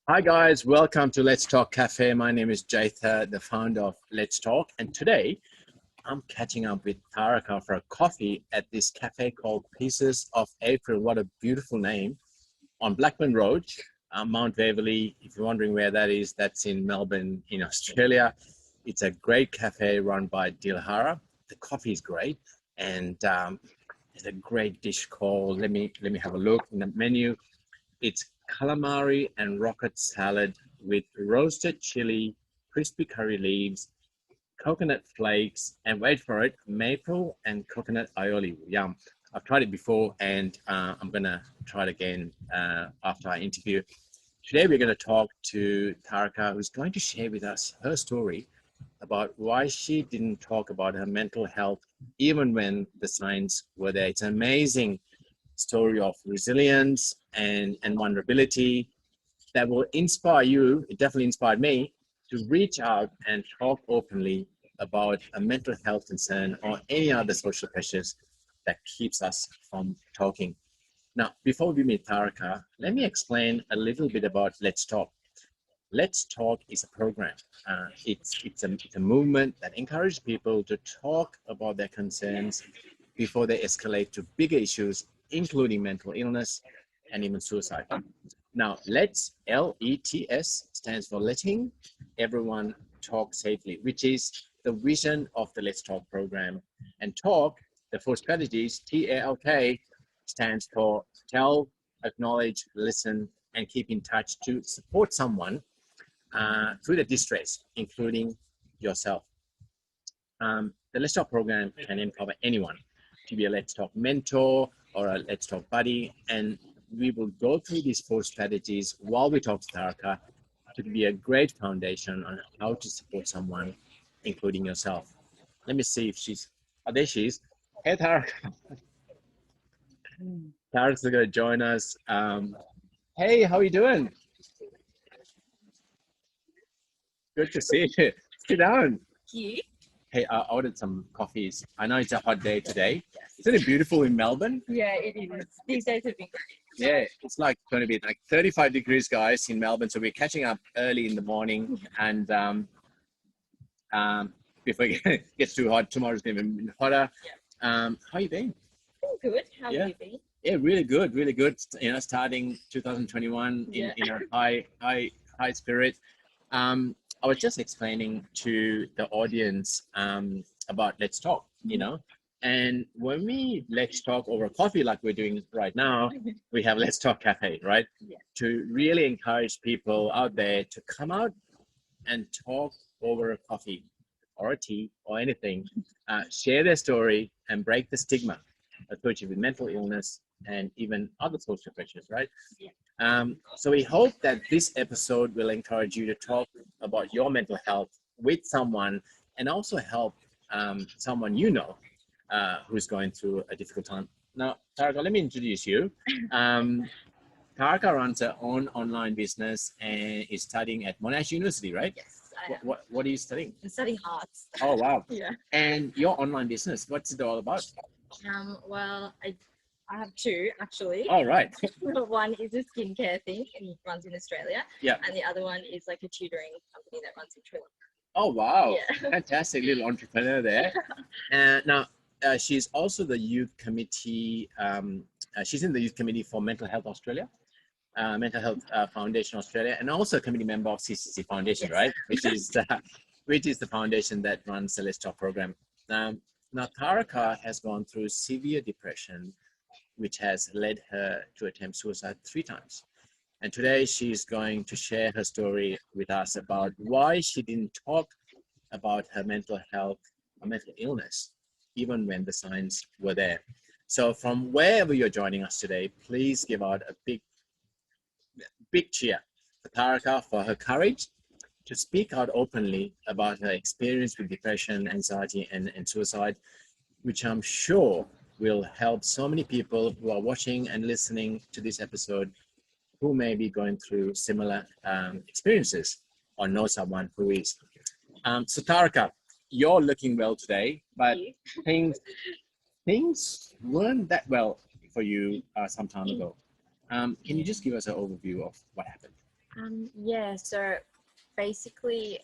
Hi guys, welcome to Let's Talk Cafe. My name is Jaitha, the founder of Let's Talk, and today I'm catching up with Tharika for a coffee at this cafe called Pieces of April. What a beautiful name, on Blackburn Road, Mount Waverley. If you're wondering where that is, that's in Melbourne, in Australia. It's a great cafe run by Dilhara. The coffee is great, and there's a great dish called. Let me have a look in the menu. It's calamari and rocket salad with roasted chili, crispy curry leaves, coconut flakes, and wait for it, maple and coconut aioli. Yum. I've tried it before, and I'm gonna try it again after our interview. Today we're going to talk to Tharika, who's going to share with us her story about why she didn't talk about her mental health even when the signs were there. It's an amazing story of resilience and vulnerability that will inspire you. It definitely inspired me to reach out and talk openly about a mental health concern or any other social pressures that keeps us from talking. Now, before we meet Tharika, let me explain a little bit about Let's Talk. Let's Talk is a program. It's a movement that encourages people to talk about their concerns before they escalate to bigger issues, including mental illness and even suicide. Now, L-E-T-S stands for Letting Everyone Talk Safely, which is the vision of the Let's Talk program. And Talk, the four strategies, T-A-L-K, stands for Tell, Acknowledge, Listen, and Keep in Touch to support someone through the distress, including yourself. The Let's Talk program can empower anyone to be a Let's Talk mentor or a Let's Talk buddy, and we will go through these four strategies while we talk to Tharika to be a great foundation on how to support someone, including yourself. Let me see if she's, oh, there she is. Hey, Tharika. Tarik's going to join us. Hey, how are you doing? Good to see you. Sit down. You? Hey, I ordered some coffees. I know it's a hot day today. Isn't it beautiful in Melbourne? Yeah, it is. These days have been great. Yeah, it's like going to be like 35 degrees, guys, in Melbourne. So we're catching up early in the morning, and before it gets too hot, tomorrow's going to be hotter. How you been? Been good. How Yeah. have you been? Yeah, really good, really good. You know, starting 2021 Yeah. in a high spirit. I was just explaining to the audience about Let's Talk, you know, and when we Let's Talk over coffee like we're doing right now, we have Let's Talk Cafe, right? Yeah. To really encourage people out there to come out and talk over a coffee or a tea or anything, share their story and break the stigma associated with mental illness and even other social pressures, right? Yeah. So we hope that this episode will encourage you to talk about your mental health with someone and also help someone you know who's going through a difficult time. Now, Tharika, let me introduce you. Tharika runs her own online business and is studying at Monash University, right? Yes, I am. What are you studying? I'm studying arts. Oh, wow. Yeah. And your online business, what's it all about? Well, I have two actually. Oh, right. One is a skincare thing and it runs in Australia. Yeah. And the other one is like a tutoring company that runs in Sri Lanka. Oh, wow. Yeah. Fantastic little entrepreneur there. Now, she's also the youth committee. She's in the youth committee for Mental Health Australia, Mental Health Foundation Australia, and also a committee member of CCC Foundation, Yes. right? Which is the foundation that runs the Let's Talk program. Now, Tharika has gone through severe depression, which has led her to attempt suicide 3 times. And today she's going to share her story with us about why she didn't talk about her mental health or mental illness, even when the signs were there. So from wherever you're joining us today, please give out a big cheer for Tharika for her courage to speak out openly about her experience with depression, anxiety, and suicide, which I'm sure will help so many people who are watching and listening to this episode who may be going through similar experiences or know someone who is. So Tharika, you're looking well today, but things weren't that well for you some time ago. Can you just give us an overview of what happened? Yeah, so basically,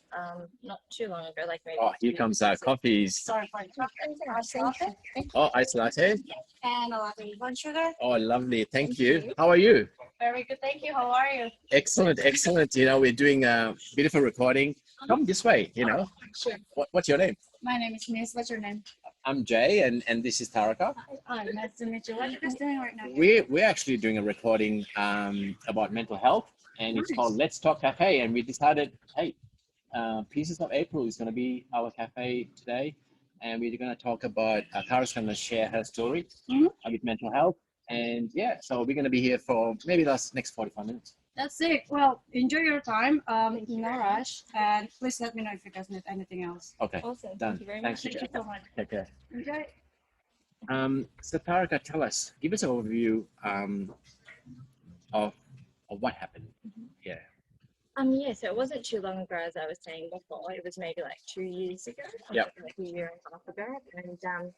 not too long ago, like maybe Oh, here 2 comes weeks our ago. coffees. Sorry for interrupting. Ice latte Oh, iced latte. and a latte one sugar. Oh, lovely. Thank Thank you. you. How are you? Very good, thank you. How are you? Excellent, excellent. You know, we're doing a beautiful recording. Come this way, you know. Sure. What's your name? My name is Miss. What's your name? I'm Jay, and this is Tharika. Hi, nice to meet you. What are you guys doing right now? We're actually doing a recording about mental health, and it's called Let's Talk Cafe. And we decided, hey, Pieces of April is going to be our cafe today, and we're going to talk about Tara's going to share her story with mental health. And yeah, so we're going to be here for maybe the next 45 minutes. That's it. Well, enjoy your time. Thank you No very rush, and please let me know if you guys need anything else. Okay, Awesome. done. Thank you very Thanks, much. Thank you so much. Take care. Enjoy. So Tarika, tell us, give us an overview of what happened. Yeah. Yeah, so it wasn't too long ago, as I was saying before. It was maybe like 2 years ago, Yep. like a year and a half ago. And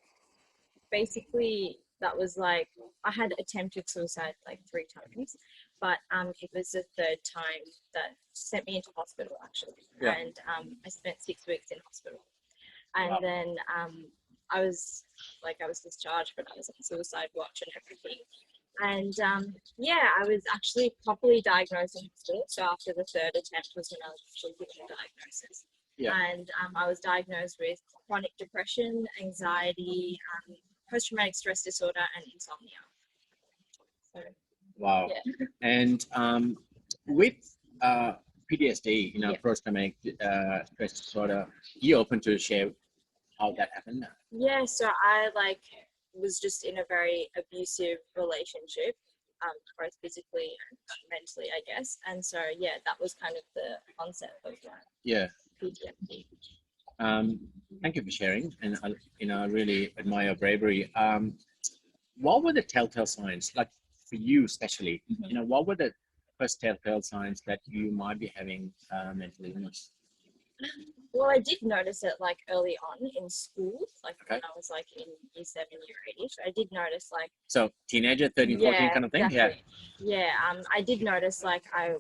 basically, that was like I had attempted suicide like 3 times, but it was the third time that sent me into hospital actually. Yeah. And I spent 6 weeks in hospital, and Wow. then I was discharged, but I was on suicide watch and everything. And yeah, I was actually properly diagnosed in hospital. So after the third attempt was when I was actually given a diagnosis. Yeah. And I was diagnosed with chronic depression, anxiety, post-traumatic stress disorder, and insomnia. So Wow. yeah. And with PTSD, you know, Yeah. post-traumatic stress disorder, you open to share how that happened? Yeah, so I was just in a very abusive relationship, both physically and mentally, I guess. And so yeah, that was kind of the concept of Yeah. PTSD. Thank you for sharing, and I really admire your bravery. What were the telltale signs, like for you especially? Mhm. You know, what were the first telltale signs that you might be having mental illness? Well, I did notice it like early on in school, like Okay. when I was like in year 7, year 8. I did notice like So teenager, 13, 14 kind of thing? exactly. Yeah, I did notice like I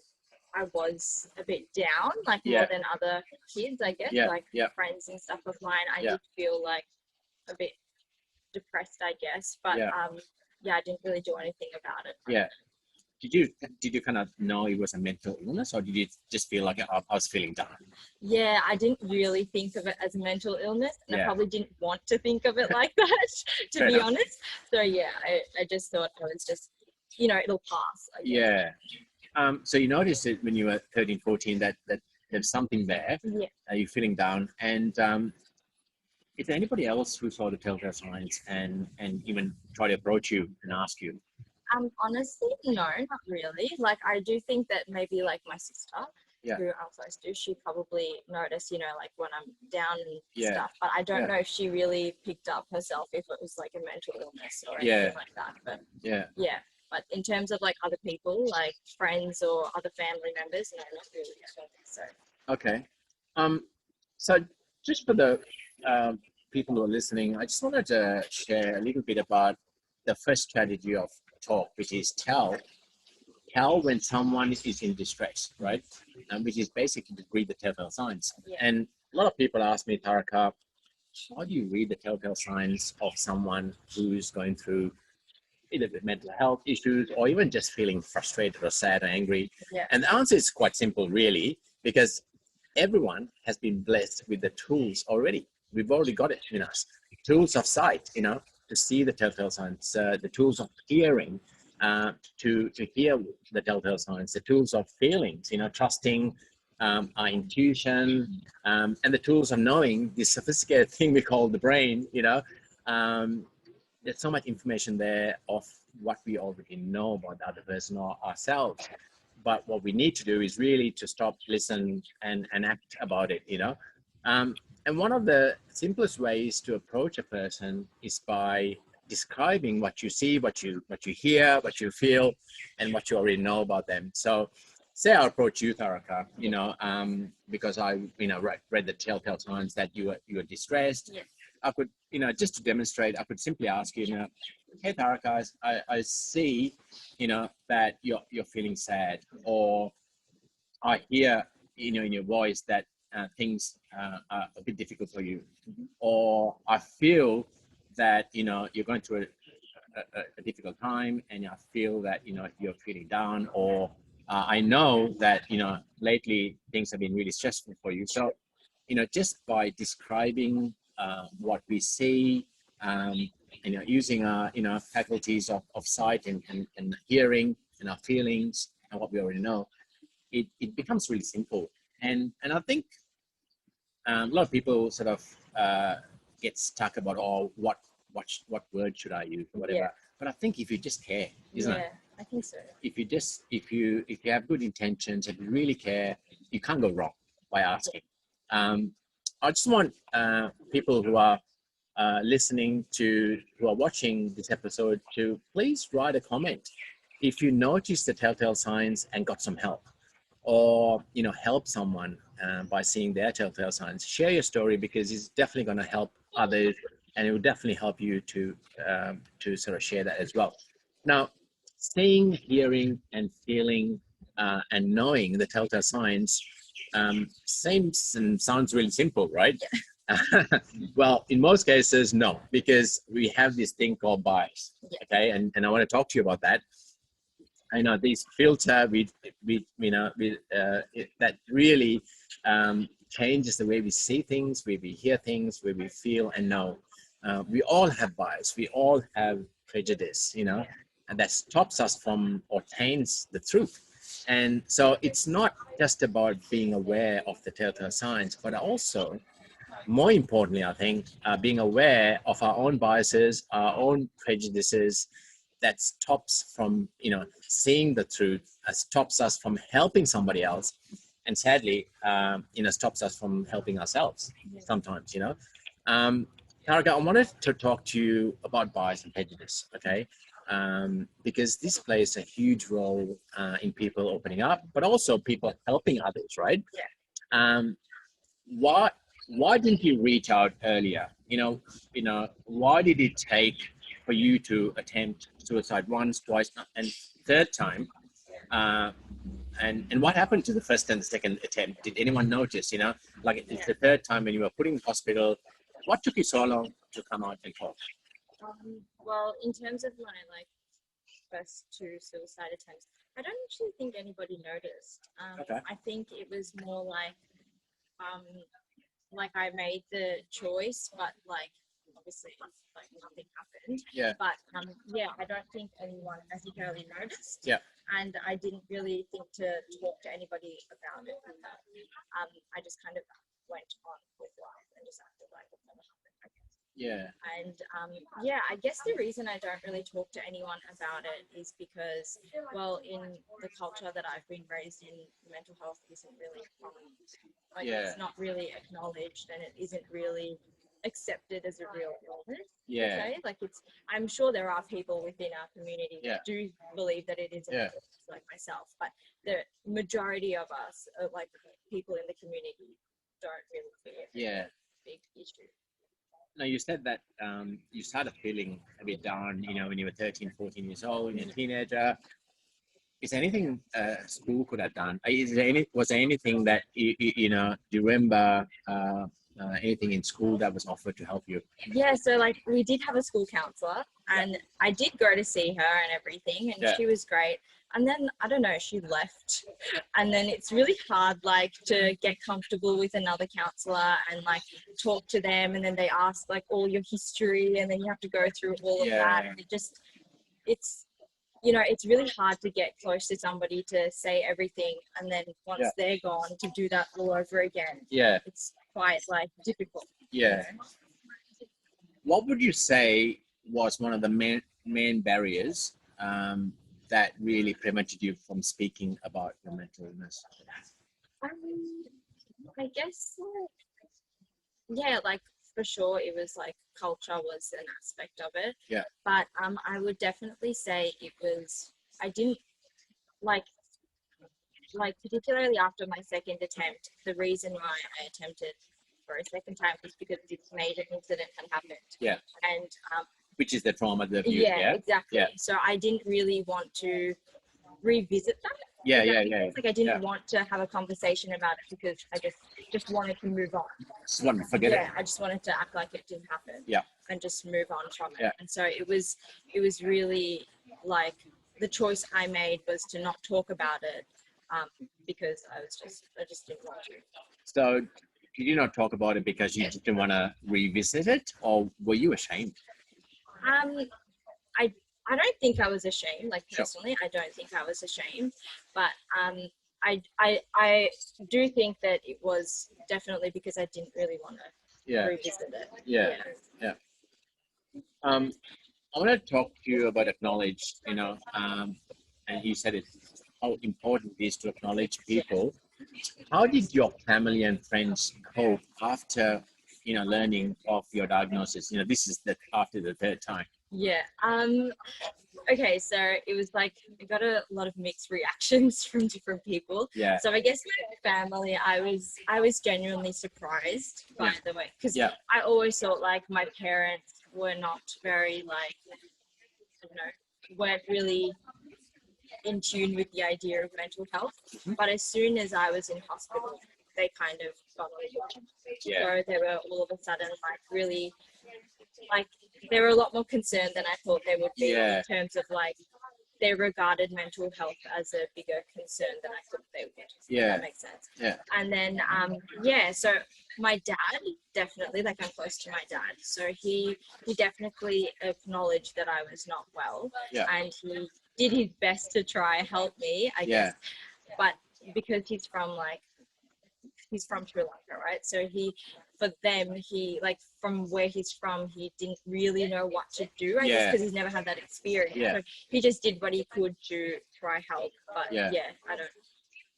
was a bit down, like Yeah. more than other kids, I guess, Yeah, like yeah. friends and stuff of mine. I Yeah. did feel like a bit depressed, I guess, but Yeah. yeah, I didn't really do anything about it. Yeah. Did you kind of know it was a mental illness, or did you just feel like I was feeling down? Yeah, I didn't really think of it as a mental illness, and I Yeah. probably didn't want to think of it like that, to Fair be enough. honest. So yeah, I just thought I was just, it'll pass, I guess. Yeah. So you noticed it when you were 13, 14 that there's something there. Yeah. You're feeling down, and is there anybody else who saw the telltale signs and even try to approach you and ask you? Honestly, no, not really. Like, I do think that maybe like my sister, Yeah. who I'm close to, she probably noticed, like when I'm down and Yeah. stuff. But I don't Yeah. know if she really picked up herself if it was like a mental illness or Yeah. anything like that. But Yeah. yeah. But in terms of like other people, like friends or other family members, no, not really. I don't think so. Okay. So just for the people who are listening, I just wanted to share a little bit about the first strategy of talk, which is tell when someone is in distress, right? Which is basically to read the telltale signs. Yeah. And a lot of people ask me, Tharika, how do you read the telltale signs of someone who's going through either with mental health issues or even just feeling frustrated or sad or angry? Yeah. And the answer is quite simple, really, because everyone has been blessed with the tools already. We've already got it in us. Tools of sight, to see the telltale signs, the tools of hearing, to hear the telltale signs, the tools of feelings, trusting our intuition, and the tools of knowing this sophisticated thing we call the brain. There's so much information there of what we already know about the other person or ourselves. But what we need to do is really to stop, listen, and act about it, And one of the simplest ways to approach a person is by describing what you see, what you hear, what you feel, and what you already know about them. So say I approach you, Tharika, because I, read the telltale signs that you were distressed. Yes. I could, just to demonstrate, I could simply ask you, hey, Tharika, I see, that you're feeling sad, or I hear, in your voice that things are a bit difficult for you, or I feel that you're going through a difficult time, and I feel that you're feeling down, or I know that lately things have been really stressful for you. So just by describing what we see, um, using our faculties of sight and hearing and our feelings and what we already know, it becomes really simple. And I think a lot of people sort of get stuck about, oh, what word should I use or whatever. Yeah. But I think if you just care, isn't it? Yeah, I think so. If you have good intentions and you really care, you can't go wrong by asking. I just want people who are listening who are watching this episode to please write a comment if you noticed the telltale signs and got some help, or help someone by seeing their telltale signs. Share your story, because it's definitely going to help others, and it will definitely help you to sort of share that as well. Now, seeing, hearing, and feeling and knowing the telltale signs seems and sounds really simple, right? Well, in most cases, no, because we have this thing called bias. Okay, and I want to talk to you about that. I know this filter that really changes the way we see things, way we hear things, way we feel and know. We all have bias. We all have prejudice, and that stops us from or taints the truth. And so it's not just about being aware of the telltale signs, but also, more importantly, I think, being aware of our own biases, our own prejudices, that stops from seeing the truth, stops us from helping somebody else, and sadly stops us from helping ourselves sometimes. Tharika, I wanted to talk to you about bias and prejudice, okay? Because this plays a huge role in people opening up, but also people helping others, right? Yeah. Why didn't you reach out earlier? Why did it take for you to attempt suicide once, twice, and third time? And what happened to the first and the second attempt? Did anyone notice? Like it's the third time when you were put in hospital. What took you so long to come out and talk? Well, in terms of my first two suicide attempts, I don't actually think anybody noticed. Okay. I think it was more like I made the choice, but obviously nothing happened. Yeah. But yeah, I don't think anyone particularly noticed. Yeah. And I didn't really think to talk to anybody about it. I just kind of went on with life and just acted like it never happened, I guess. Yeah. And yeah, I guess the reason I don't really talk to anyone about it is because, well, in the culture that I've been raised in, mental health isn't really common. It's not really acknowledged, and it isn't really accepted as a real illness. Yeah. Okay, I'm sure there are people within our community that do believe that it is an illness, like myself, but the majority of us, people in the community, don't really see it as a big issue. Now, you said that you started feeling a bit down, when you were 13, 14 years old, you're a teenager. Is there anything school could have done? Was there anything that, do you remember anything in school that was offered to help you? Yeah, so we did have a school counselor, and I did go to see her and everything, and she was great. And then, I don't know, she left. And then it's really hard, to get comfortable with another counselor and, talk to them. And then they ask, all your history, and then you have to go through all of that. And it's really hard to get close to somebody to say everything. And then once they're gone, to do that all over again. Yeah. It's quite, difficult. Yeah. What would you say was one of the main barriers that really prevented you from speaking about your mental illness? I guess, yeah, for sure, it was culture was an aspect of it. Yeah. But I would definitely say it was, I didn't particularly after my second attempt, the reason why I attempted for a second time was because this major incident had happened. Yeah. And which is the trauma that you exactly. Yeah. So I didn't really want to revisit that. Yeah, Does that yeah, make yeah. sense? Like I didn't want to have a conversation about it because I just wanted to move on. Just want to forget Yeah, it. I just wanted to act like it didn't happen. Yeah. And just move on from it. Yeah. And so it was really like the choice I made was to not talk about it, because I just didn't want to. So did you not talk about it because you didn't want to revisit it, or were you ashamed? I don't think I was ashamed. Like Sure. personally, I don't think I was ashamed, but I do think that it was definitely because I didn't really want to Yeah. revisit it. Yeah. I want to talk to you about acknowledge, and you said it, how important it is to acknowledge people. How did your family and friends cope after, learning of your diagnosis? This is after the third time. Yeah. Okay, so it was like I got a lot of mixed reactions from different people. Yeah. So I guess my family, I was genuinely surprised by the way, because Yeah. I always thought like my parents were not very like, weren't really in tune with the idea of mental health. Mhm. But as soon as I was in hospital, they kind of got on board. Yeah. So they were all of a sudden like really like they were a lot more concerned than I thought they would be Yeah. in terms of like they regarded mental health as a bigger concern than I thought they would. Yeah. If that makes sense. Yeah. And then so my dad definitely, like I'm close to my dad, so he definitely acknowledged that I was not well. Yeah. And he did his best to try and help me, I guess. But because he's from Sri Lanka, right? So he like from where he's from, he didn't really know what to do, I guess, because he's never had that experience. Yeah. So he just did what he could to try help. But Yeah.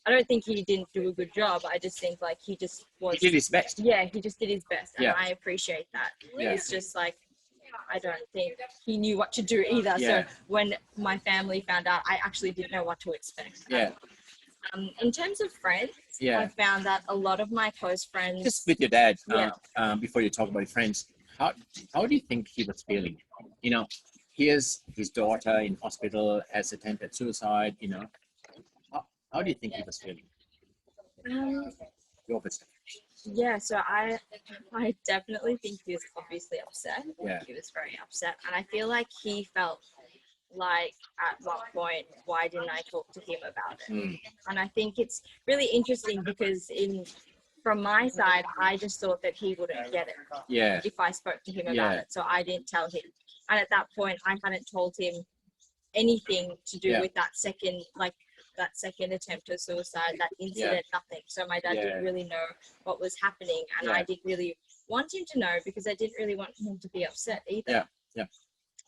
I don't think he didn't do a good job. I just think like he just was. He did his best. Yeah, he just did his best, and Yeah. I appreciate that. Yeah. It's just like I don't think he knew what to do either. Yeah. So when my family found out, I actually didn't know what to expect. Yeah. In terms of friends, I found that a lot of my close friends. Just with your dad, Yeah. Before you talk about your friends, how do you think he was feeling? Here's his daughter in hospital, has attempted suicide. How do you think he was feeling? Your perspective. Yeah, so I definitely think he was obviously upset. Yeah. He was very upset, and I feel like he felt like at one point, why didn't I talk to him about it? Mm. And I think it's really interesting because from my side, I just thought that he wouldn't get it Yeah. if I spoke to him about it, so I didn't tell him. And at that point, I hadn't told him anything to do with that second attempt at suicide, that incident, nothing. So my dad didn't really know what was happening, and I didn't really want him to know because I didn't really want him to be upset either. Yeah.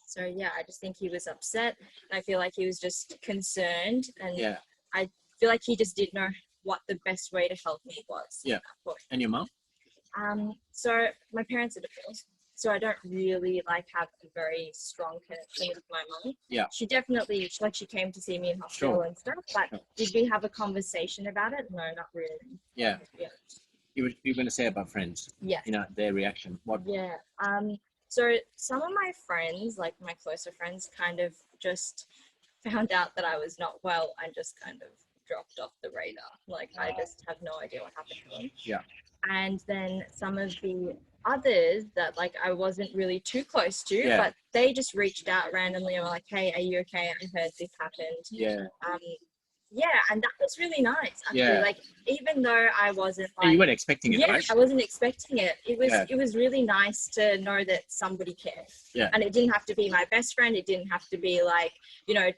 So I just think he was upset, and I feel like he was just concerned, and I feel like he just didn't know what the best way to help me was. Yeah. And your mom? So my parents are divorced, so I don't really have a very strong connection with my mom. Yeah. She definitely she came to see me in hospital and stuff, but did we have a conversation about it? No, not really. Yeah. Yeah. You were going to say about friends. Yeah. Their reaction. What? Yeah. So some of my friends, like my closer friends, kind of just found out that I was not well and just kind of dropped off the radar. Like I just have no idea what happened to them. Yeah. And then some of the others that I wasn't really too close to, but they just reached out randomly and were like, "Hey, are you okay? I heard this happened." Yeah. And that was really nice. Actually, Yeah. Even though I wasn't And you weren't expecting it, right? I wasn't expecting it. It was really nice to know that somebody cared. Yeah. And it didn't have to be my best friend. It didn't have to be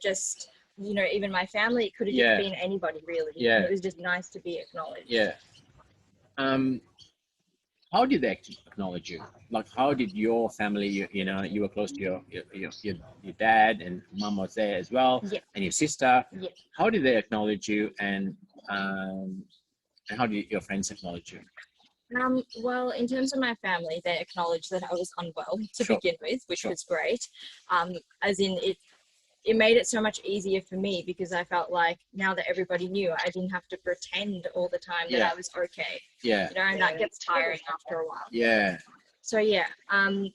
just even my family. It could have just been anybody really. Yeah. It was just nice to be acknowledged. Yeah. How did they acknowledge you? How did your family, you were close to your dad, and mom was there as well, and your sister. Yeah. How did they acknowledge you, and how did your friends acknowledge you? Well, in terms of my family, they acknowledged that I was unwell to begin with, which was great. As in it made it so much easier for me because I felt like now that everybody knew, I didn't have to pretend all the time that I was okay. Yeah. And that gets tiring after a while. Yeah. So and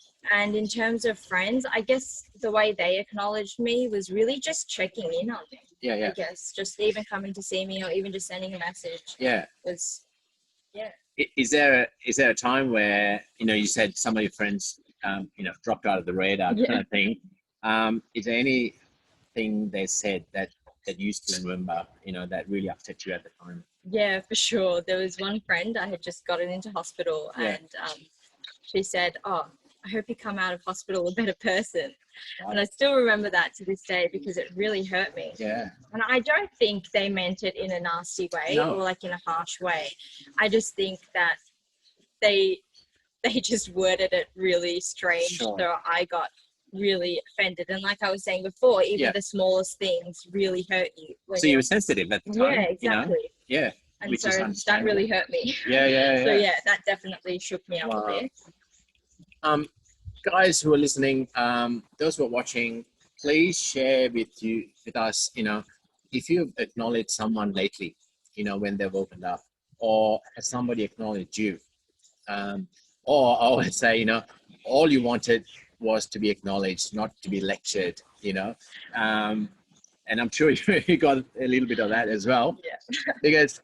in terms of friends, I guess the way they acknowledged me was really just checking in on me. Yeah, I yeah, guess just even coming to see me or even just sending a message yeah. was, yeah. Is there a time where, you know, you said some of your friends, you know, dropped out of the radar Yeah. kind of thing? Is there anything they said that you still remember, you know, that really upset you at the time? Yeah, for sure. There was one friend I had just gotten into hospital, Yeah. and she said, "Oh, I hope you come out of hospital a better person." And I still remember that to this day because it really hurt me. Yeah. And I don't think they meant it in a nasty way No. or like in a harsh way. I just think that they they just worded it really strange. Sure. So I got really offended. And like I was saying before, even Yeah. the smallest things really hurt you. When So you were sensitive at the time. yeah, You know? exactly. Yeah. And Which so is that understandable. really hurt me. Yeah, yeah, So yeah. yeah, that definitely shook me up Wow. a bit. Guys who are listening, those who are watching, please share with us, you know, if you've acknowledged someone lately, you know, when they've opened up, or has somebody acknowledged you, or I always say, you know, all you wanted was to be acknowledged, not to be lectured, you know. And I'm sure you got a little bit of that as well. Yeah. Because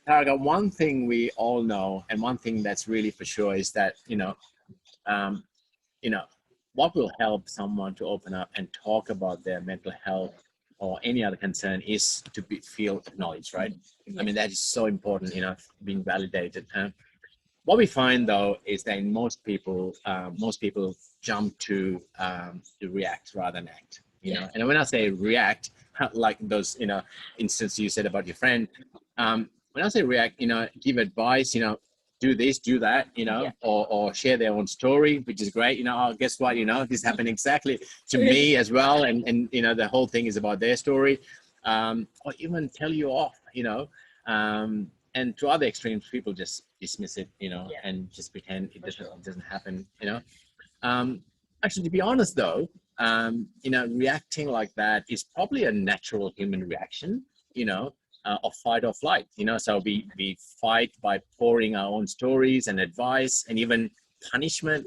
Tharika, one thing we all know, and one thing that's really for sure is that, um, you know, what will help someone to open up and talk about their mental health or any other concern is to feel acknowledged, right? I mean, that is so important, you know, being validated. What we find though is that most people jump to react rather than act. You know, and when I say react, like those, you know, instance you said about your friend, when I say react, you know, give advice, you know, do this, do that, you know, or share their own story, which is great. You know, oh, guess what, you know, this happened exactly to me as well, and you know, the whole thing is about their story, or even tell you off, you know. And to other extremes, people just dismiss it, you know, and just pretend it doesn't happen, you know. Actually, to be honest though, you know, reacting like that is probably a natural human reaction, you know, of fight or flight, you know. So we fight by pouring our own stories and advice and even punishment,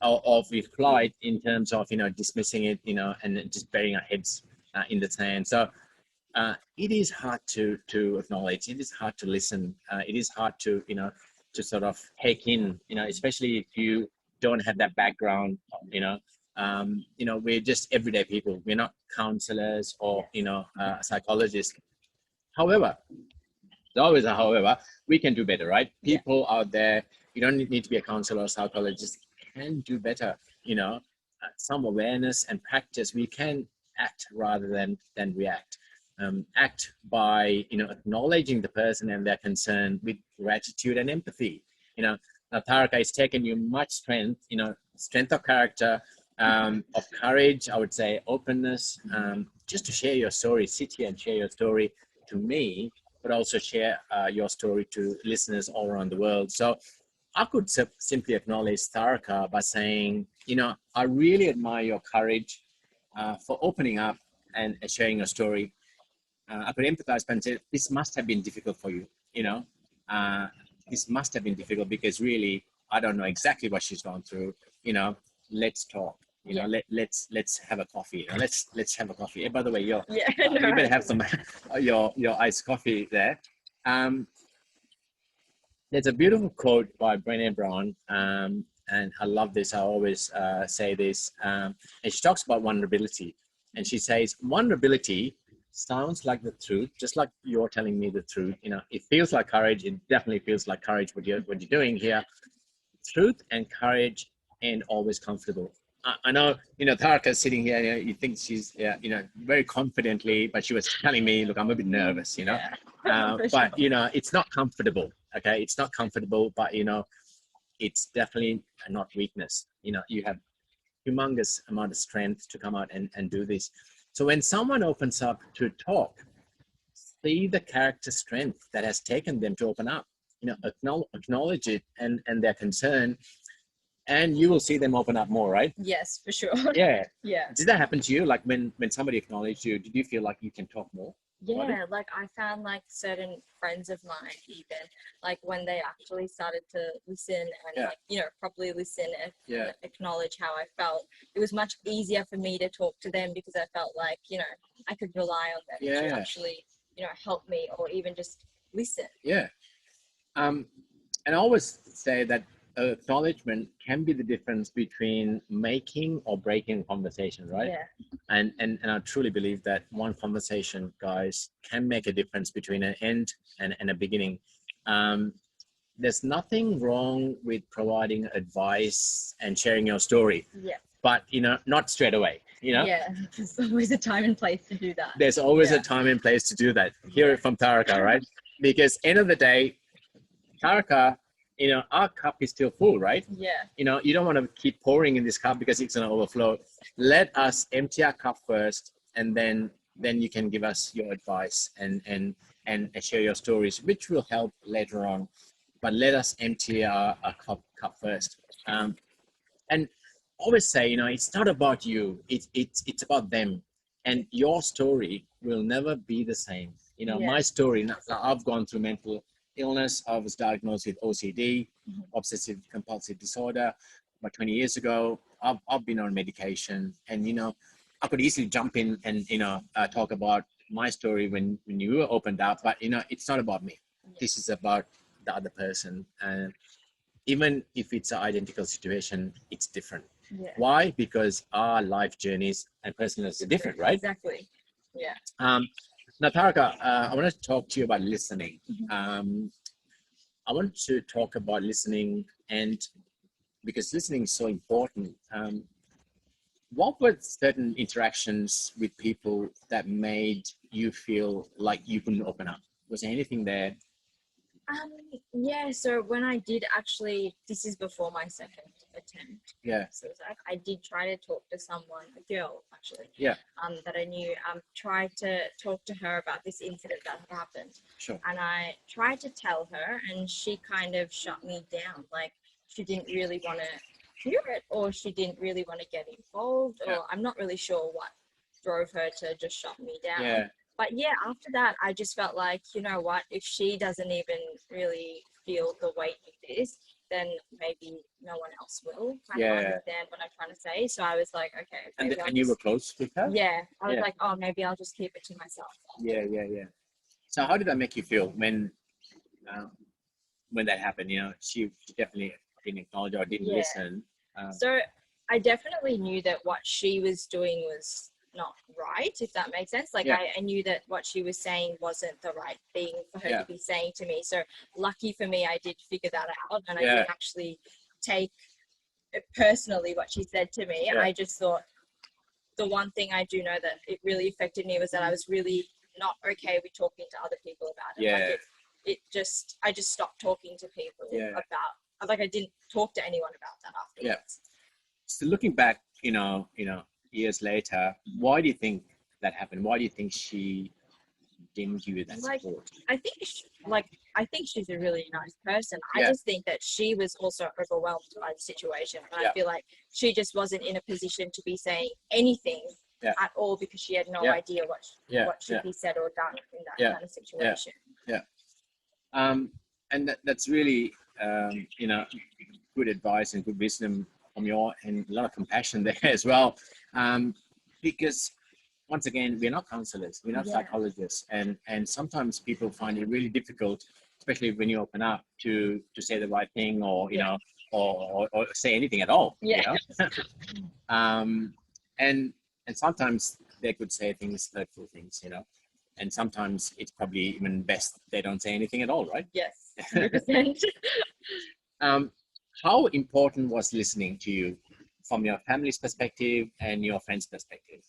or we flight in terms of, you know, dismissing it, you know, and just burying our heads in the sand. So it is hard to acknowledge. It is hard to listen. It is hard to, you know, to sort of take in, you know, especially if you don't have that background, you know. You know, we're just everyday people. We're not counselors or, you know, psychologists. However, there's always a however, we can do better, right? People out there, you don't need to be a counselor or psychologist, can do better, you know. Some awareness and practice, we can act rather than react. Act by, you know, acknowledging the person and their concern with gratitude and empathy. You know, Tharika, it's taken you much strength, you know, strength of character, of courage, I would say, openness, just to share your story, sit here and share your story to me, but also share your story to listeners all around the world. So I could simply acknowledge Tharika by saying, you know, I really admire your courage for opening up and sharing your story. I could empathize and say, this must have been difficult for you, you know. This must have been difficult because really, I don't know exactly what she's gone through, you know. Let's talk, you know, let's have a coffee, you know? let's have a coffee. Hey, by the way, you better have some your iced coffee there. There's a beautiful quote by Brené Brown, and I love this. I always say this, and she talks about vulnerability, and she says vulnerability sounds like the truth, just like you're telling me the truth. You know, it feels like courage. It definitely feels like courage. What you're doing here, truth and courage, and always comfortable. I know, you know, Tharika's sitting here. You know, you think she's, you know, very confidently, but she was telling me, look, I'm a bit nervous, you know. But you know, it's not comfortable. Okay, it's not comfortable, but you know, it's definitely not weakness. You know, you have humongous amount of strength to come out and do this. So when someone opens up to talk, see the character strength that has taken them to open up. You know, acknowledge it and their concern, and you will see them open up more, right? Yes, for sure. Yeah. Yeah. Did that happen to you? Like when somebody acknowledged you, did you feel like you can talk more? Yeah, like I found like certain friends of mine even like when they actually started to listen and Yeah. like properly listen and Yeah. acknowledge how I felt, it was much easier for me to talk to them because I felt like I could rely on them to Yeah. actually help me or even just listen. Yeah. And I always say that acknowledgement can be the difference between making or breaking conversation, right? Yeah, And I truly believe that one conversation, guys, can make a difference between an end and a beginning. Um, there's nothing wrong with providing advice and sharing your story, yeah, but not straight away. yeah. There's always a time and place to do that. There's always Yeah. a time and place to do that. Hear it from Tharika, right? Because end of the day, Tharika, our cup is still full, right? Yeah, You don't want to keep pouring in this cup because it's going to overflow. Let us empty our cup first, and then you can give us your advice and share your stories, which will help later on. But let us empty our cup first. And always say, it's not about you. It's about them, and your story will never be the same. Yeah. My story. I've gone through mental illness. I was diagnosed with OCD, Mhm. obsessive compulsive disorder, about 20 years ago. I've been on medication, and I could easily jump in and talk about my story when you were opened up, but it's not about me. This is about the other person, and even if it's an identical situation, it's different. yeah. Why? Because our life journeys and personalities are different, right? Exactly. Yeah. Now, Tharika, I want to talk to you about listening. Mhm. I want to talk about listening, and because listening is so important. What were certain interactions with people that made you feel like you couldn't open up? Was there anything there? Um, yeah, so when I did actually, this is before my second attempt Yeah. at suicide, I did try to talk to someone, a girl actually, Yeah. that I knew, tried to talk to her about this incident that had happened. Sure. And I tried to tell her, and she kind of shut me down. Like, she didn't really want to hear it, or she didn't really want to get involved, or Yeah. I'm not really sure what drove her to just shut me down. Yeah. But yeah, after that, I just felt like, you know what, if she doesn't even really feel the weight of this, then maybe no one else will kind of Yeah. understand what I'm trying to say. So I was like, okay, And maybe I'll and you were just, close with her? yeah, I was Yeah. like, oh, maybe I'll just keep it to myself. Yeah. So how did that make you feel when that happened? She definitely didn't acknowledge or didn't Yeah. listen. So I definitely knew that what she was doing was not right, if that makes sense. Like, Yeah. I knew that what she was saying wasn't the right thing for her Yeah. to be saying to me. So lucky for me, I did figure that out, and I Yeah. didn't actually take it personally what she said to me. Yeah. I just thought the one thing I do know that it really affected me was that I was really not okay with talking to other people about it. Yeah. Like I just stopped talking to people Yeah. about, like, I didn't talk to anyone about that afterwards. So looking back, years later, why do you think that happened? Why do you think she didn't give you that Like, support? I think she's a really nice person. I Yeah. just think that she was also overwhelmed by the situation, and Yeah. I feel like she just wasn't in a position to be saying anything Yeah. at all because she had no Yeah. idea what should be said or done in that Yeah. kind of situation. And that's really, good advice and good wisdom from your and a lot of compassion there as well. Because once again, we're not counselors, we're not Yeah. psychologists, and sometimes people find it really difficult, especially when you open up to say the right thing, or or say anything at all. Yeah. And sometimes they could say things, hurtful things, and sometimes it's probably even best they don't say anything at all, right? Yes, 100%. How important was listening to you from your family's perspective and your friends' perspective?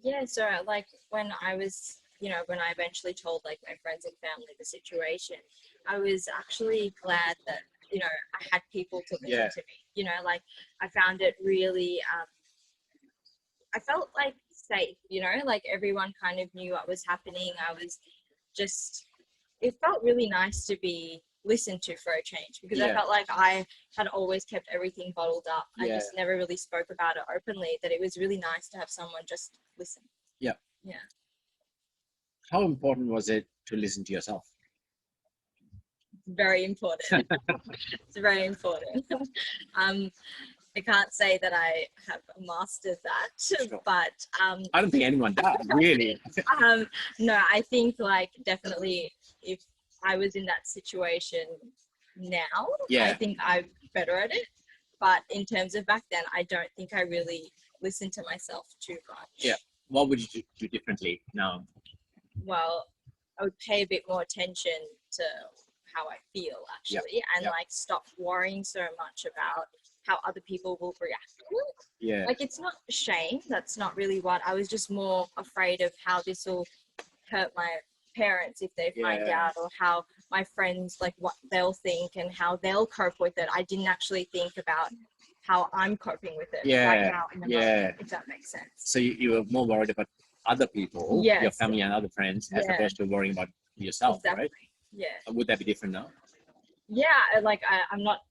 Yeah, so like when I was, when I eventually told like my friends and family the situation, I was actually glad that, I had people to listen Yeah. to me. Like I found it really, I felt like safe, like everyone kind of knew what was happening. I was just, it felt really nice to be listened to for a change, because I Yeah. felt like I had always kept everything bottled up. I Yeah. just never really spoke about it openly, that it was really nice to have someone just listen. Yeah. Yeah. How important was it to listen to yourself? Very important. It's very important. I can't say that I have mastered that, Sure. but I don't think anyone does, really. no, I think like definitely if I was in that situation now, Yeah. I think I'm better at it. But in terms of back then, I don't think I really listened to myself too much. Yeah. What would you do differently now? Well, I would pay a bit more attention to how I feel actually, and Yep. like stop worrying so much about how other people will react to it. Yeah. Like it's not shame. That's not really what I was just more afraid of how this will hurt my parents if they find Yeah. out, or how my friends like what they'll think and how they'll cope with it. I didn't actually think about how I'm coping with it right now in the moment, if that makes sense. So you were more worried about other people, your Yes. family and other friends, as Yeah. opposed to worrying about yourself, Exactly. right? Yeah. Would that be different now? Yeah, like I'm not,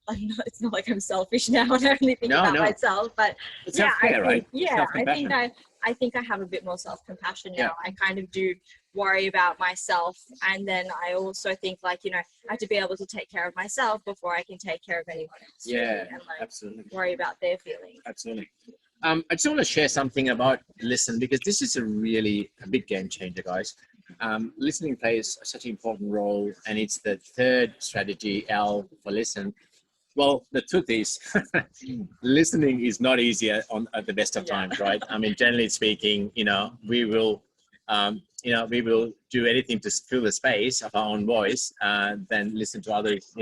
it's not like I'm selfish now and only think No, about no. myself, but It's yeah, I self-care, think, right? yeah, Self-compassion. I think I have a bit more self-compassion now. Yeah. I kind of do worry about myself, and then I also think like, you know, I have to be able to take care of myself before I can take care of anyone else. Yeah, really, and like absolutely. worry about their feelings. Absolutely. I just want to share something about listen, because this is a big game changer, guys. Listening plays such an important role, and it's the third strategy, L for listen. Well, the truth is, listening is not easier at the best of Yeah. times, right? I mean, generally speaking, we will do anything to fill the space of our own voice, than listen to others,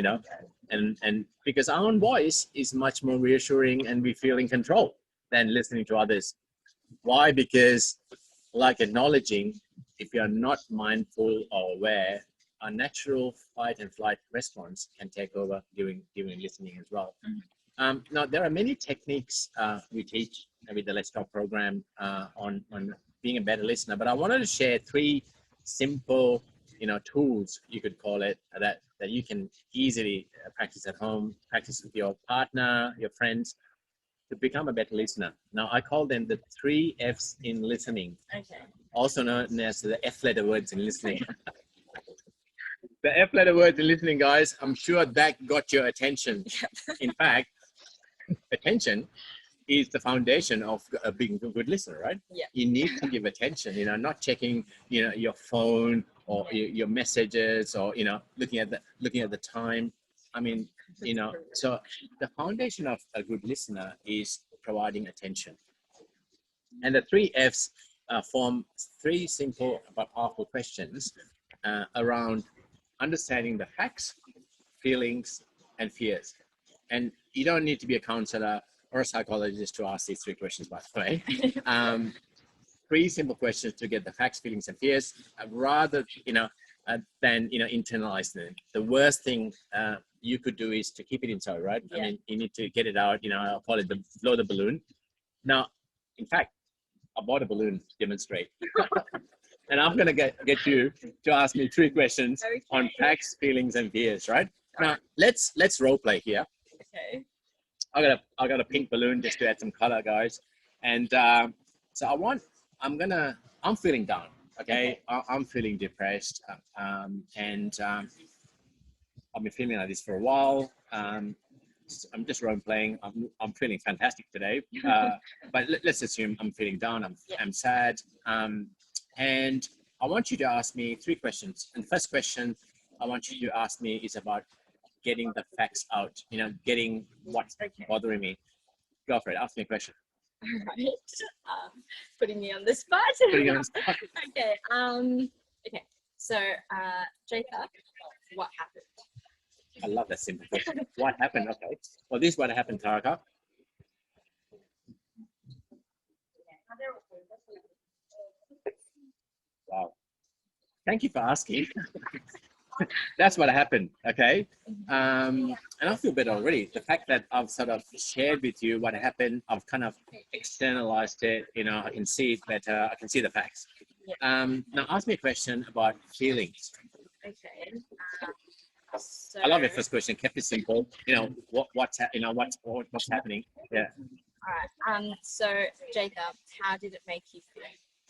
and because our own voice is much more reassuring and we feel in control than listening to others. Why? Because like acknowledging, if you're not mindful or aware, a natural fight and flight response can take over during listening as well. Now, there are many techniques we teach with the Let's Talk program on being a better listener, but I wanted to share three simple, tools, you could call it, that you can easily practice at home, practice with your partner, your friends, to become a better listener. Now, I call them the 3 F's in listening, Okay. also known as the F letter words in listening. The F letter words in listening, guys, I'm sure that got your attention. In fact, attention is the foundation of being a good listener, right? Yeah. You need to give attention, not checking, your phone or your messages, or, looking at the time. I mean, so the foundation of a good listener is providing attention. And the 3 F's form 3 simple but powerful questions around understanding the facts, feelings, and fears. And you don't need to be a counselor or a psychologist to ask these 3 questions, by the way. 3 simple questions to get the facts, feelings, and fears, rather than internalize them. The worst thing you could do is to keep it inside, right? Yeah. I mean, you need to get it out. I'll call it blow the balloon. Now, in fact, I bought a balloon to demonstrate. And I'm gonna get you to ask me 3 questions on facts, feelings, and fears, right? Now, let's role play here. Okay. I got a pink balloon just to add some color, guys. And so I'm feeling down. Okay, I'm feeling depressed, and I've been feeling like this for a while. I'm just role playing. I'm feeling fantastic today, but let's assume I'm feeling down. I'm sad, and I want you to ask me 3 questions. And the first question I want you to ask me is about getting the facts out. Getting what's bothering me. Go for it. Ask me a question. All right. Putting me on the spot. Putting you on the spot. Okay. Okay. So, Jatha, what happened? I love that simple question. What happened? Okay. Well, this is what happened, Tharika. Wow. Thank you for asking. That's what happened. Okay. And I feel better already. The fact that I've sort of shared with you what happened, I've kind of externalized it. I can see it better. I can see the facts. Now, ask me a question about feelings. Okay. So, I love your first question. Kept it simple. What's happening? Yeah. All right. So, Jacob, how did it make you feel?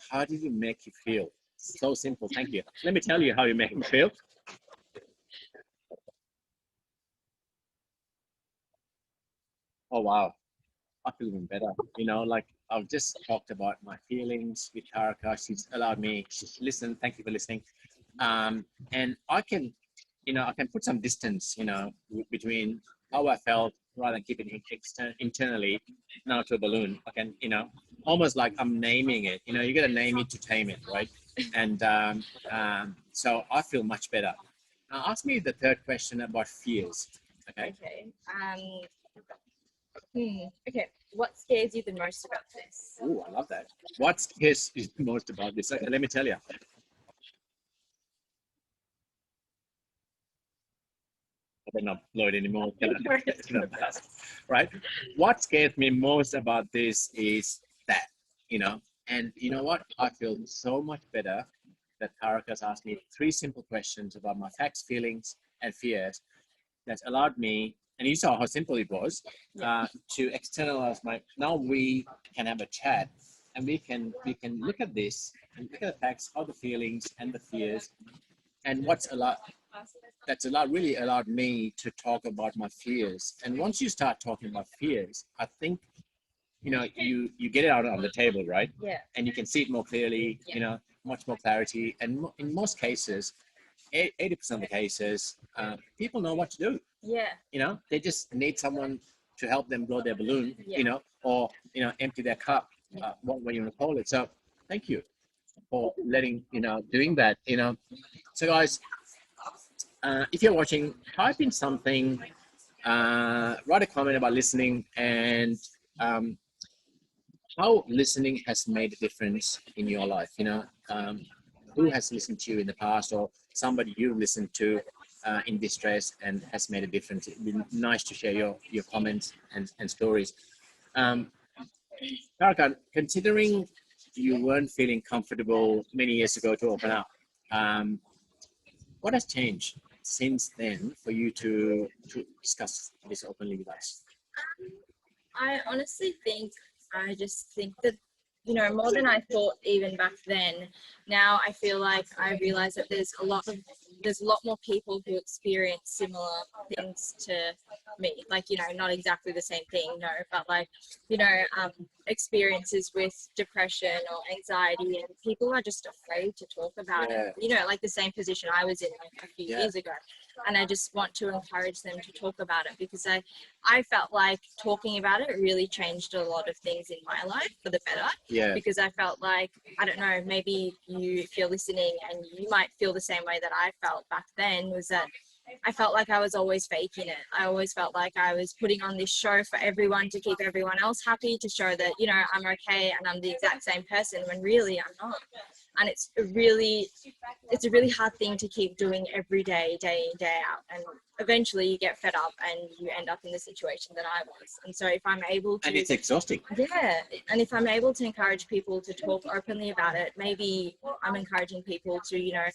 How did it make you feel? So simple. Thank you. Let me tell you how you make me feel. Oh wow, I feel even better. You know, like I've just talked about my feelings with Tharika. She's allowed me. She's listened. Thank you for listening. And I can, you know, I can put some distance, you know, between how I felt rather than keeping it internally now to a balloon. I can, you know, almost like I'm naming it. You know, you got to name it to tame it, right? And so I feel much better. Now, ask me the third question about fears. Okay. Okay. Okay. What scares you the most about this? Oh, I love that. What scares you the most about this? Okay, let me tell you. I better not load anymore. It's gonna pass, right? What scares me most about this is that, you know, and you know what? I feel so much better that Tharika's asked me three simple questions about my facts, feelings, and fears that allowed me, and you saw how simple it was, to externalize my. Now we can have a chat, and we can look at this and look at the facts, how the feelings and the fears, and really allowed me to talk about my fears. And once you start talking about fears, I think, you know, you get it out on the table, right? Yeah. And you can see it more clearly, you know, much more clarity. And in most cases, 80% of the cases, people know what to do. Yeah. You know, they just need someone to help them blow their balloon, you know, or, you know, empty their cup, what way you want to call it. So thank you for doing that, you know. So guys, if you're watching, type in something, write a comment about listening and how listening has made a difference in your life. You know, who has listened to you in the past, or somebody you listened to in distress and has made a difference. It'd be nice to share your comments and stories. Tharika, considering you weren't feeling comfortable many years ago to open up, what has changed since then for you to discuss this openly with us? I honestly think, I just think that, you know, more than I thought even back then. Now I feel like I realize that there's a lot more people who experience similar things to me. Like, you know, not exactly the same thing, no, but like, you know, experiences with depression or anxiety, and people are just afraid to talk about it. You know, like the same position I was in like a few years ago. And I just want to encourage them to talk about it, because I felt like talking about it really changed a lot of things in my life for the better. Yeah. Because I felt like, I don't know, maybe you, if you're listening and you might feel the same way that I felt back then, was that I felt like I was always faking it. I always felt like I was putting on this show for everyone to keep everyone else happy, to show that, you know, I'm okay and I'm the exact same person, when really I'm not. And it's a really hard thing to keep doing every day, day in, day out. And eventually you get fed up and you end up in the situation that I was. And so if I'm able to... And it's exhausting. Yeah. And if I'm able to encourage people to talk openly about it, maybe I'm encouraging people to, you know,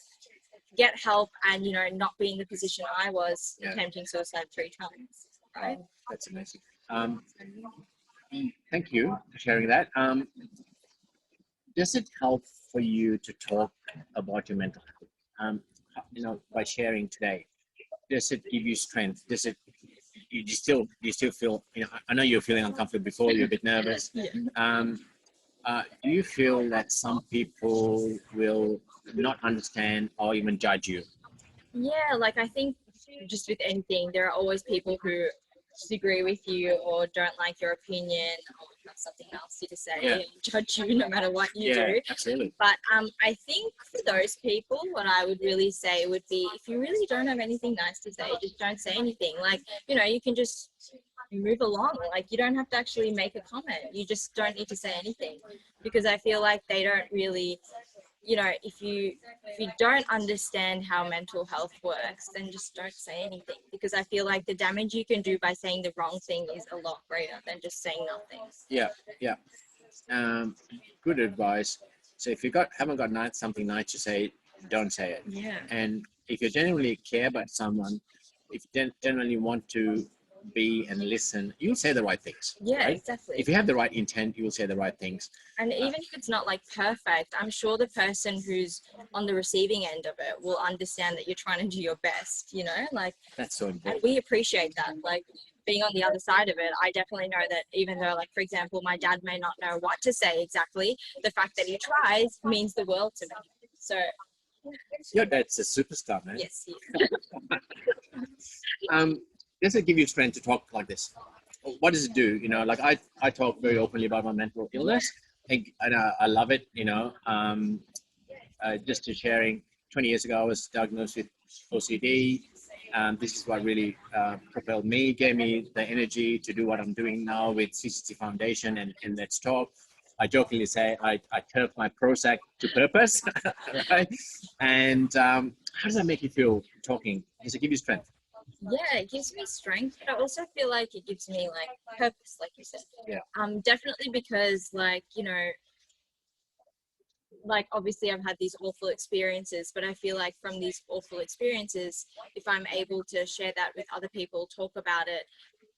get help and, you know, not be in the position I was, attempting suicide 3 times. Right. That's amazing. Thank you for sharing that. Does it help for you to talk about your mental health? You know, by sharing today, does it give you strength? Does it? Do you still feel? You know, I know you're feeling uncomfortable before. You're a bit nervous. Do you feel that some people will not understand or even judge you? Yeah, like I think just with anything, there are always people who disagree with you or don't like your opinion or have something else to say and judge you no matter what you do. Absolutely. But I think for those people, what I would really say would be, if you really don't have anything nice to say, just don't say anything. Like, you know, you can just move along. Like, you don't have to actually make a comment. You just don't need to say anything, because I feel like they don't really, you know, if you don't understand how mental health works, then just don't say anything, because I feel like the damage you can do by saying the wrong thing is a lot greater than just saying nothing. Yeah. Good advice. So if you haven't got something nice to say, don't say it. Yeah. And if you genuinely care about someone, if you genuinely want to be and listen, you'll say the right things. Yeah, right? exactly. If you have the right intent, you will say the right things. And even if it's not like perfect, I'm sure the person who's on the receiving end of it will understand that you're trying to do your best, you know, like, That's so and important. we appreciate that. Like, being on the other side of it, I definitely know that even though, like, for example, my dad may not know what to say exactly, the fact that he tries means the world to me. So, Your dad's a superstar, man. yes, Does it give you strength to talk like this? What does it do? You know, like I talk very openly about my mental illness, and I love it. You know, just to sharing. 20 years ago, I was diagnosed with OCD. This is what really propelled me, gave me the energy to do what I'm doing now with CCC Foundation and Let's Talk. I jokingly say I turf my Prozac to purpose, right? And how does that make you feel talking? Does it give you strength? yeah, it gives me strength, but I also feel like it gives me like purpose, like you said. Yeah. Definitely because, like, you know, like, obviously I've had these awful experiences, but I feel like from these awful experiences, if I'm able to share that with other people, talk about it,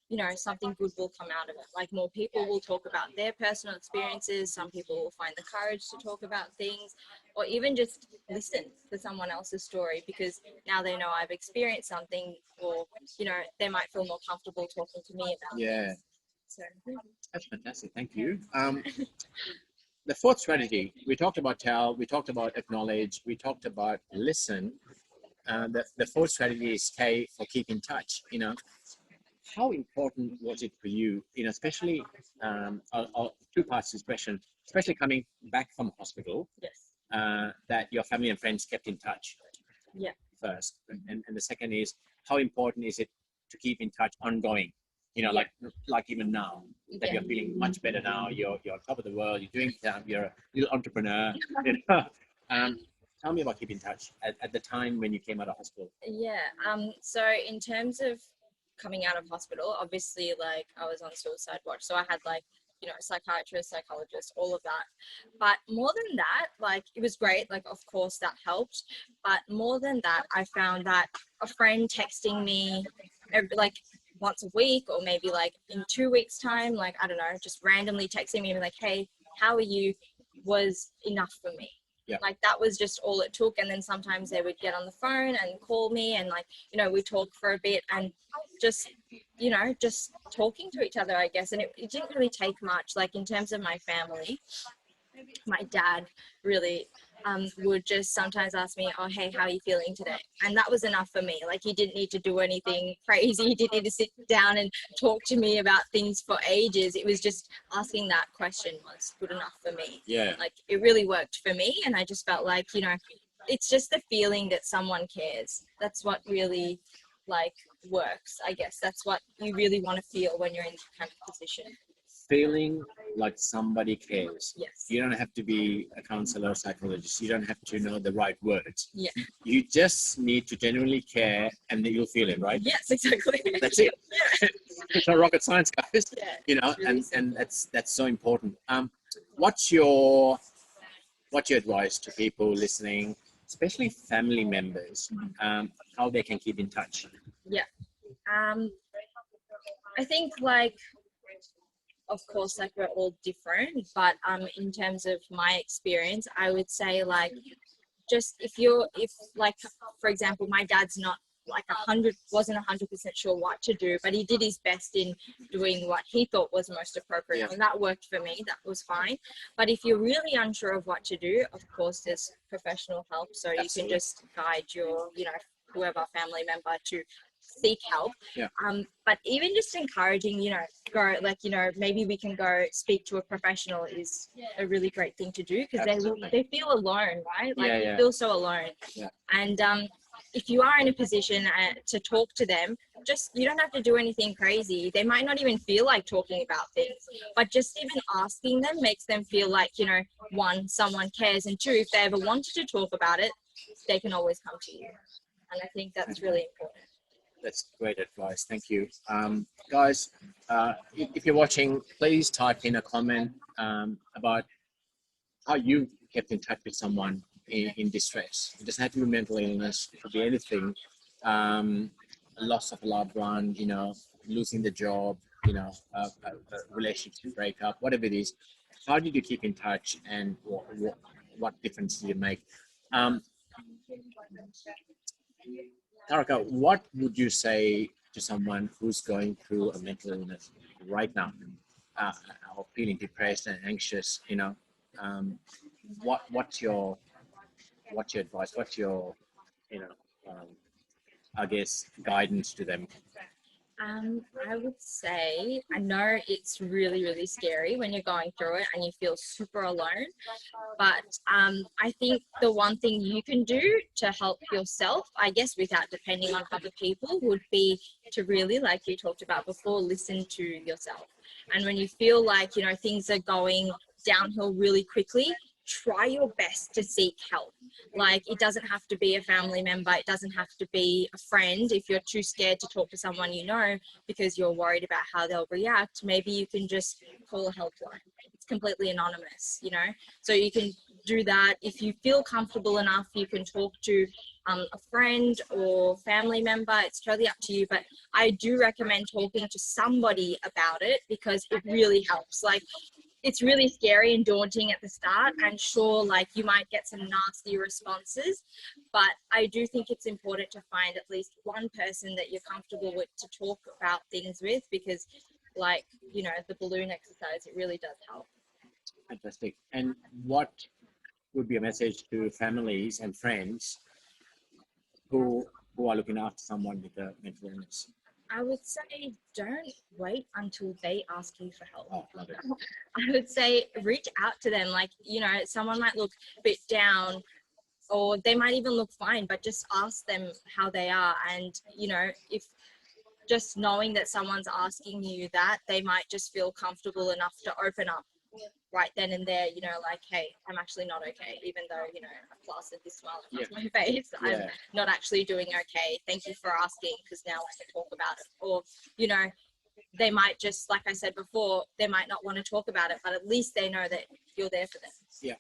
you know, something good will come out of it. Like, more people will talk about their personal experiences. Some people will find the courage to talk about things, or even just listen to someone else's story, because now they know I've experienced something, or, you know, they might feel more comfortable talking to me about Yeah. it. So, That's fantastic. Thank you. The fourth strategy, we talked about tell, we talked about acknowledge, we talked about listen. The fourth strategy is K for keep in touch. You know, how important was it for you? You know, especially two parts to this question, especially coming back from hospital, yes. that your family and friends kept in touch. Yeah. First, and the second is how important is it to keep in touch ongoing? You know, like even now that you're feeling much better now, you're on top of the world, you're doing you're a little entrepreneur. You know? Tell me about keep in touch at the time when you came out of hospital. Yeah. So in terms of coming out of hospital, obviously, like, I was on suicide watch, so I had, like, you know, psychiatrist, psychologist, all of that. But more than that, like, it was great. Like, of course, that helped. But more than that, I found that a friend texting me like once a week, or maybe like in 2 weeks' time, like, I don't know, just randomly texting me and be like, hey, how are you, was enough for me. Yeah. Like, that was just all it took. And then sometimes they would get on the phone and call me, and, like, you know, we talk for a bit, and just, you know, just talking to each other, I guess. And it didn't really take much. Like, in terms of my family, my dad really would just sometimes ask me, oh, hey, how are you feeling today? And that was enough for me. Like, he didn't need to do anything crazy. He didn't need to sit down and talk to me about things for ages. It was just asking that question was good enough for me. Yeah. Like, it really worked for me. And I just felt like, you know, it's just the feeling that someone cares. That's what really, like, works, I guess. That's what you really want to feel when you're in that kind of position. Feeling like somebody cares. Yes. You don't have to be a counselor or psychologist. You don't have to know the right words. Yeah. You just need to genuinely care, and then you'll feel it, right? Yes, exactly. That's it. It's not rocket science, guys. Yeah, You know, really and that's so important. What's your advice to people listening, especially family members, how they can keep in touch? Yeah. I think, like, of course, like, we're all different, but in terms of my experience, I would say, like, just if like, for example, my dad's not like wasn't 100% sure what to do, but he did his best in doing what he thought was most appropriate. Yeah. And that worked for me. That was fine. But if you're really unsure of what to do, of course, there's professional help. So you can just guide your, you know, whoever family member to seek help. Yeah. But even just encouraging, you know, go, like, you know, maybe we can go speak to a professional is a really great thing to do, because they feel alone, right? Like, you feel so alone. Yeah. And if you are in a position to talk to them, just, you don't have to do anything crazy. They might not even feel like talking about things, but just even asking them makes them feel like, you know, one, someone cares, and two, if they ever wanted to talk about it, they can always come to you. And I think that's really important. That's great advice. Thank you. Guys, if you're watching, please type in a comment about how you kept in touch with someone in distress. It doesn't have to be mental illness. It could be anything. A loss of a loved one, you know, losing the job, a relationship breakup, whatever it is, how did you keep in touch, and what difference did it make? Um, Tharika, what would you say to someone who's going through a mental illness right now, uh, or feeling depressed and anxious? Um, what's your advice? What's your you know um, I guess guidance to them? I would say, I know it's really, really scary when you're going through it and you feel super alone, but I think the one thing you can do to help yourself, I guess, without depending on other people, would be to really, like you talked about before, listen to yourself. And when you feel like, things are going downhill really quickly, try your best to seek help. Like, it doesn't have to be a family member, it doesn't have to be a friend. If you're too scared to talk to someone because you're worried about how they'll react, maybe you can just call a helpline. It's completely anonymous, so you can do that. If you feel comfortable enough, you can talk to a friend or family member. It's totally up to you, but I do recommend talking to somebody about it because it really helps. Like, it's really scary and daunting at the start, and sure, like, you might get some nasty responses, but I do think it's important to find at least one person that you're comfortable with to talk about things with, because, like, the balloon exercise, it really does help. Fantastic. And what would be a message to families and friends who are looking after someone with a mental illness? I would say don't wait until they ask you for help. Oh, love it. I would say reach out to them. Like, someone might look a bit down, or they might even look fine, but just ask them how they are. And, if just knowing that someone's asking you that, they might just feel comfortable enough to open up right then and there, like, hey, I'm actually not okay, even though, I've plastered this smile across my face. I'm not actually doing okay. Thank you for asking, because now I can talk about it. Or, they might just, like I said before, they might not want to talk about it, but at least they know that you're there for them. Yeah.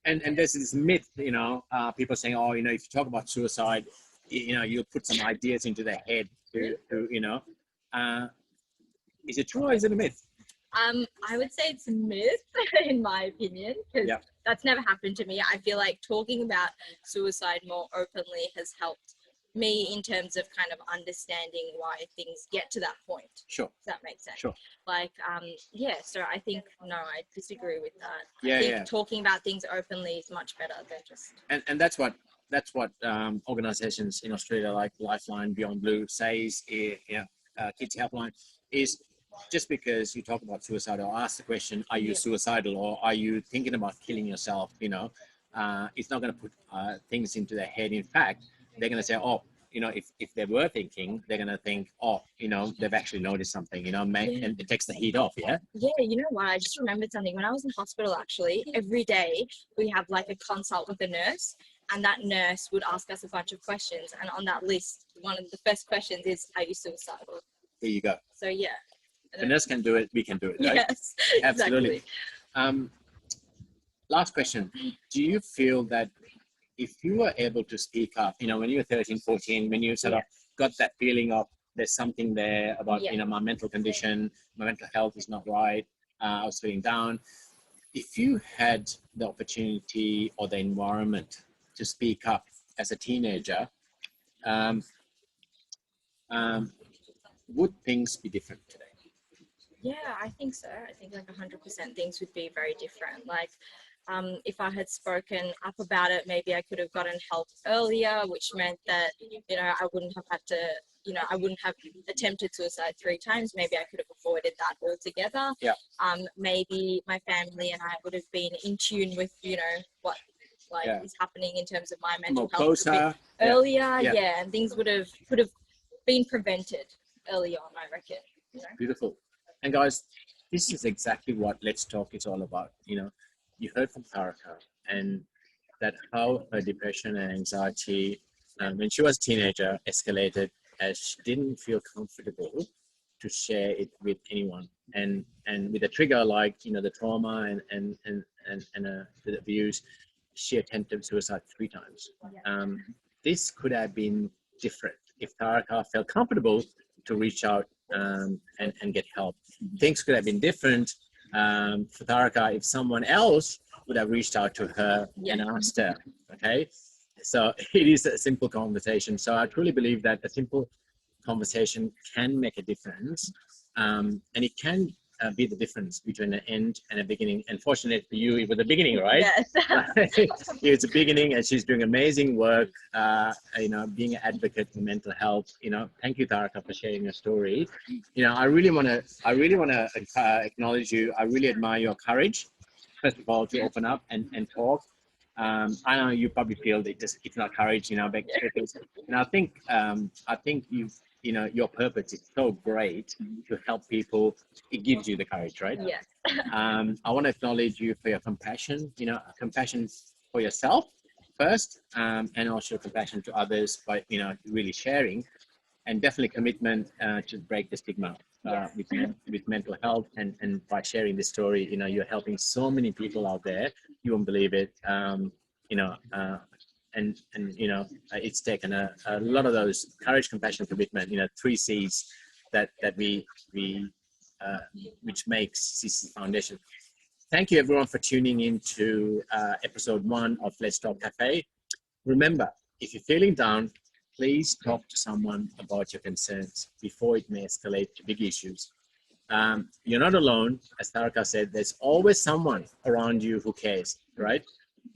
And there's this myth, people saying, oh, if you talk about suicide, you'll put some ideas into their head is it true or is it a myth? I would say it's a myth, in my opinion, because that's never happened to me. I feel like talking about suicide more openly has helped me in terms of kind of understanding why things get to that point. Sure. Does that make sense? Sure. Like, so I think, no, I disagree with that. Yeah, I think talking about things openly is much better than just... And that's what organizations in Australia like Lifeline, Beyond Blue says, Kids Helpline, is just because you talk about suicide or ask the question, are you suicidal or are you thinking about killing yourself, it's not going to put things into their head. In fact, they're going to say, oh, if they were thinking, they're going to think, oh, they've actually noticed something, and it takes the heat off. Yeah, you know what, I just remembered something. When I was in hospital, actually, every day we have like a consult with a nurse, and that nurse would ask us a bunch of questions, and on that list, one of the first questions is, are you suicidal? There you go. So yeah, the nurse can do it, we can do it, right? Yes, Absolutely. Exactly. Last question, do you feel that if you were able to speak up, when you were 13, 14, when you sort of got that feeling of there's something there about, my mental condition, my mental health is not right, I was feeling down. If you had the opportunity or the environment to speak up as a teenager, would things be different today? Yeah, I think so. I think like 100% things would be very different. Like, if I had spoken up about it, maybe I could have gotten help earlier, which meant that, I wouldn't have had to, I wouldn't have attempted suicide 3 times. Maybe I could have avoided that altogether. Yeah. Maybe my family and I would have been in tune with, what is happening in terms of my mental health earlier. And things could have been prevented early on, I reckon. Beautiful. And guys, this is exactly what Let's Talk is all about. You heard from Tharika and that how her depression and anxiety, when she was a teenager, escalated as she didn't feel comfortable to share it with anyone. And with a trigger like, the trauma and the abuse, she attempted suicide 3 times. This could have been different if Tharika felt comfortable to reach out and get help. Things could have been different for Tharika if someone else would have reached out to her and asked her. Okay, so it is a simple conversation. So I truly believe that a simple conversation can make a difference, and it can be the difference between an end and a beginning. And fortunately for you, it was a beginning, right? Yes. It's a beginning, and she's doing amazing work. Being an advocate for mental health. Thank you, Tharika, for sharing your story. I really want to acknowledge you. I really admire your courage, first of all, to open up and talk. I know you probably feel that it's not courage, because, and I think your purpose is so great to help people. It gives you the courage, right? Yes. I want to acknowledge you for your compassion, compassion for yourself first, and also compassion to others by, really sharing, and definitely commitment to break the stigma with mental health, and by sharing this story, you're helping so many people out there. You won't believe it. It's taken a lot of those: courage, compassion, commitment. 3 C's that we which makes CC Foundation. Thank you everyone for tuning in to episode 1 of Let's Talk Cafe. Remember, if you're feeling down, please talk to someone about your concerns before it may escalate to big issues. You're not alone. As Tharika said, there's always someone around you who cares, right?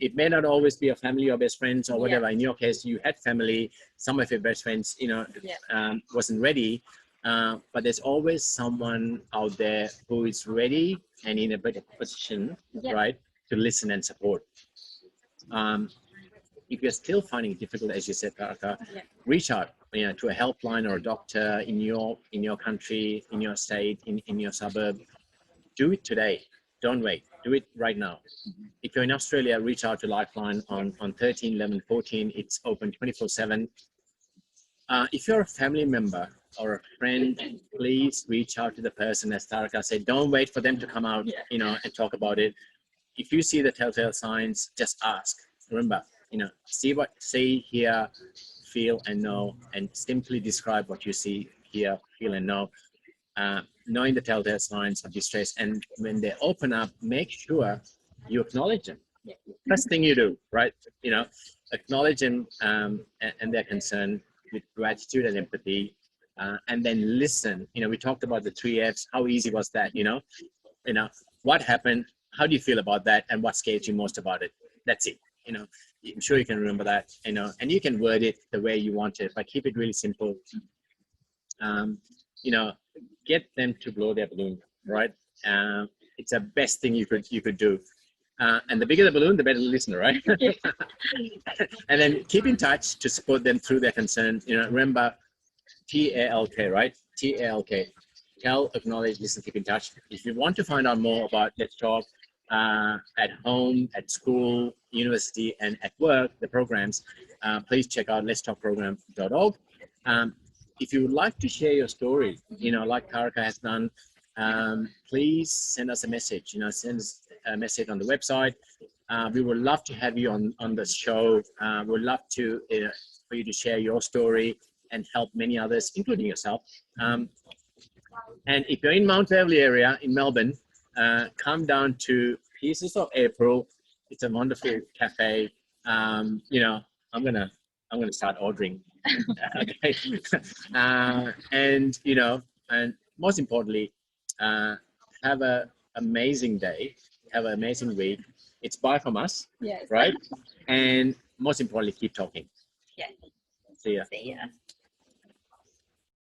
It may not always be a family or best friends or whatever. In your case, you had family. Some of your best friends, wasn't ready. But there's always someone out there who is ready and in a better position, right, to listen and support. If you're still finding it difficult, as you said, Tharika, reach out, to a helpline or a doctor in your country, in your state, in your suburb. Do it today. Don't wait. Do it right now. If you're in Australia, reach out to Lifeline on 13 11 14. It's open 24/7. If you're a family member or a friend, please reach out to the person. As Tharika said, don't wait for them to come out, and talk about it. If you see the telltale signs, just ask. Remember, see, hear, feel, and know, and simply describe what you see, hear, feel, and know. Knowing the telltale signs of distress, and when they open up, make sure you acknowledge them. First thing you do, right? Acknowledge them and their concern with gratitude and empathy, and then listen. We talked about the 3 F's. How easy was that? What happened? How do you feel about that? And what scares you most about it? That's it. I'm sure you can remember that. And you can word it the way you want it, but keep it really simple. Get them to blow their balloon, right? It's the best thing you could do. And the bigger the balloon, the better the listener, right? And then keep in touch to support them through their concern. Remember, TALK, right? TALK. Tell, acknowledge, listen, keep in touch. If you want to find out more about Let's Talk at home, at school, university, and at work, the programs, please check out letstalkprogram.org. If you would like to share your story, like Tharika has done, please send us a message. Send us a message on the website. We would love to have you on the show. We'd love to for you to share your story and help many others, including yourself. And if you're in Mount Beverley area in Melbourne, come down to Pieces of April. It's a wonderful cafe. I'm gonna start ordering. Okay. And most importantly, have an amazing day. Have an amazing week. It's bye from us, right? And most importantly, keep talking. Yeah. See ya. See ya.